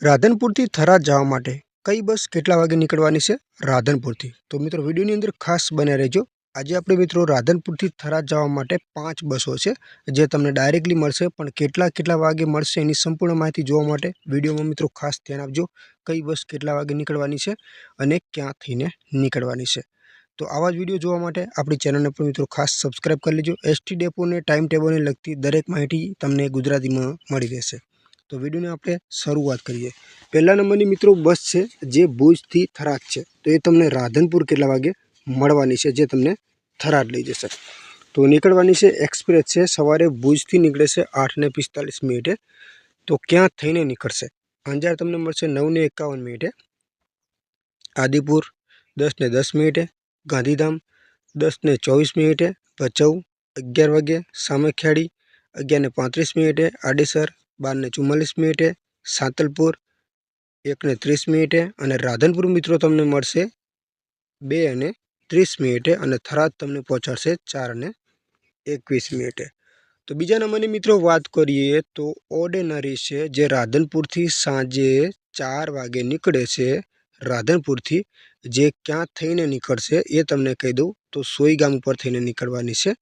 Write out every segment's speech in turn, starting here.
રાધનપુરથી થરાદ જવા માટે કઈ બસ કેટલા વાગે નીકળવાની છે રાધનપુરથી? તો મિત્રો વિડીયોની અંદર ખાસ બન્યા રહેજો। આજે આપણે મિત્રો રાધનપુરથી થરાદ જવા માટે 5 બસો છે જે તમને ડાયરેક્ટલી મળશે, પણ કેટલા વાગે મળશે એની સંપૂર્ણ માહિતી જોવા માટે વિડીયોમાં મિત્રો ખાસ ધ્યાન આપજો। કઈ બસ કેટલા વાગે નીકળવાની છે અને ક્યાં થઈને નીકળવાની છે, તો આવા જ વિડીયો જોવા માટે આપણી ચેનલને પણ મિત્રો ખાસ સબસ્ક્રાઇબ કરી લેજો। એસટી ડેપોને ટાઈમ ટેબલને લગતી દરેક માહિતી તમને ગુજરાતીમાં મળી રહેશે। तो वीडियो ने आपणे शुरुआत करिए। पहला नंबर मित्रों बस है जे भुज थी थराद है, तो ये तमने राधनपुर केटला वागे मळवानी छे जे तमने थराद लई जशे। तो निकळवानी छे एक्सप्रेस है, सवारे भुज थी निकळे छे 8:45। तो क्या थईने निकळशे? अंजार तमने मळशे 9:51। आदिपुर 10:10। गांधीधाम 10:24। भचाऊ 11 वागे। सामखियाड़ी 11:35। आडेसर 12:44। सातलपुर 1:30। और राधनपुर मित्रों तमने मळशे 2:30 और थराद तमने पहोंचाडशे 4:21। तो बीजा नंबर मित्रों बात करिए तो ऑर्डिनरी है जे राधनपुर थी सांजे 4 वागे निकळे छे। राधनपुर थी जे क्या थईने निकळशे ये तमने कही दूँ तो सोई गाम पर थईने निकळवानी छे।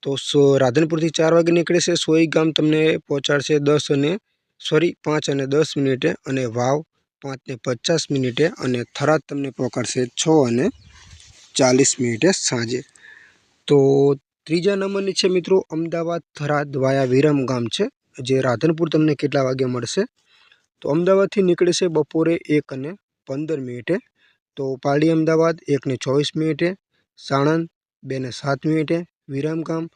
तो राधनपुर थी 4 वागे निकळे छे, सोई गाम तमने पहोंचाडशे 5:10 और वाव 5:50 और थराद तमने पहोंचाडशे 6:40 सांजे। तो तीजा नंबर नी छे मित्रों अमदावाद थराद वाया विरमगाम छे जे राधनपुर तमने केटला वागे मळशे? तो अमदावाद थी निकळे छे बपोरे 1:15। तो पालड़ी अमदावाद 1:24। साणंद 2:07। विरमगाम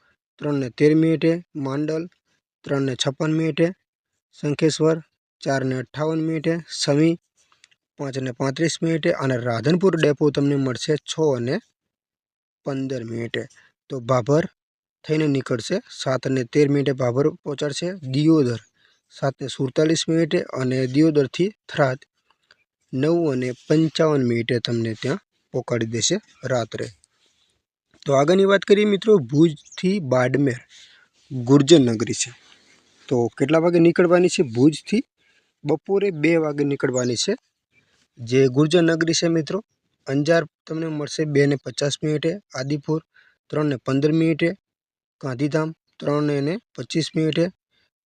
3:13। मांडल 3:56। शंखेश्वर 4:58। समी 5:35 और राधनपुर डेपो तमने मळशे 6:15। तो भाभर थईने निकळशे 7:13 भाभर पहोंचाडशे। दियोदर 7:47 और दियोदर थी थराद 9:55 तमने त्यां पहोंचाडी देशे रात्रे। तो आगळनी वात करिए मित्रों भुज थी बाड़मेर गुर्जर नगरी है। तो केटला वागे निकळवानी छे? भुज थी बपोरे 2 वागे निकळवानी छे जे गुर्जर नगरी है मित्रों। अंजार तमने मळशे 2:50। आदिपुर 3:15। गांधीधाम 3:25।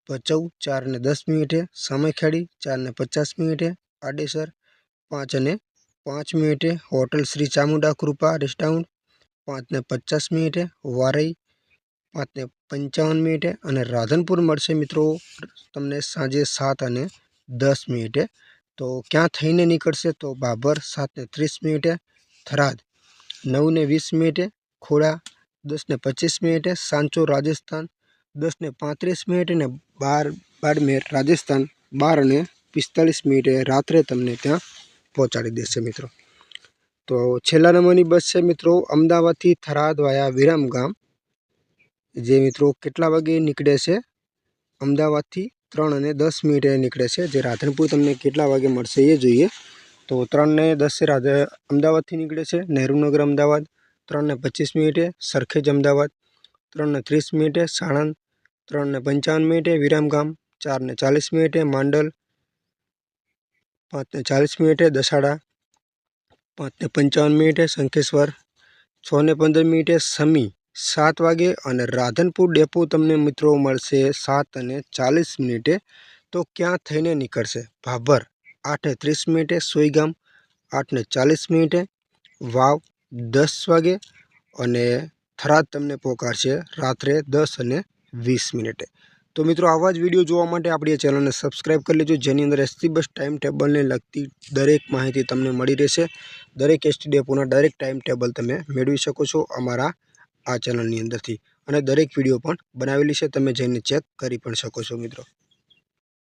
भचाऊ 4:10। सामखियाड़ी 4:50। आडेसर 5:05। होटल श्री चामुंडा कृपा रेस्टोरंट 5:50। वारई 5:55 और राधनपुर मळशे मित्रों तमने सांजे 7:10। तो क्या थईने निकळशे? तो भाभर 7:30। थराद 9:20। खोड़ा 10:25। सांचो राजस्थान 10:35 ने बाड़मेर राजस्थान 12:45 रात्रे तमने त्यां पहोंचाडी देशे मित्रों। तो छेल्ला नंबरनी बस है मित्रों अमदावाद थी थराद वाया विरमगाम जे मित्रों केटला वागे निकळे छे? अमदावाद थी 3:10 निकळे छे जे राधनपुर तमने केटला वागे मळशे ये जोईए। तो 3:10 अमदावाद थी निकळे छे। नेहरूनगर अमदावाद 3:25। सरखेज अमदावाद 3:30। साणंद 3:55। विरमगाम 4:40। मांडल 5:40। दसाड़ा 5:55। शंखेश्वर 6:15। समी 7 वागे और राधनपुर डेपो तमने मित्रों मळशे 7:40। तो क्या थईने निकळशे? भाभर 8:30। सोईगाम 8:40। वाव 10 वागे और थराद तमने पहोंचाडशे रात्रे 10:20। तो मित्रों आवा ज विडियो जोवा माटे आपणी चेनल ने सब्सक्राइब कर लेजो जेनी अंदर एसटी बस टाइम टेबल ने लगती दरेक माहिती तमने मળી રહેશે। दरेक एसटी डेपोना डायरेक्ट टाइम टेबल तमे मेळवी शको छो अमारा आ चेनलनी अंदरथी, અને દરેક વિડીયો પણ બનાવેલી છે, તમે જઈને ચેક કરી પણ શકો છો મિત્રો।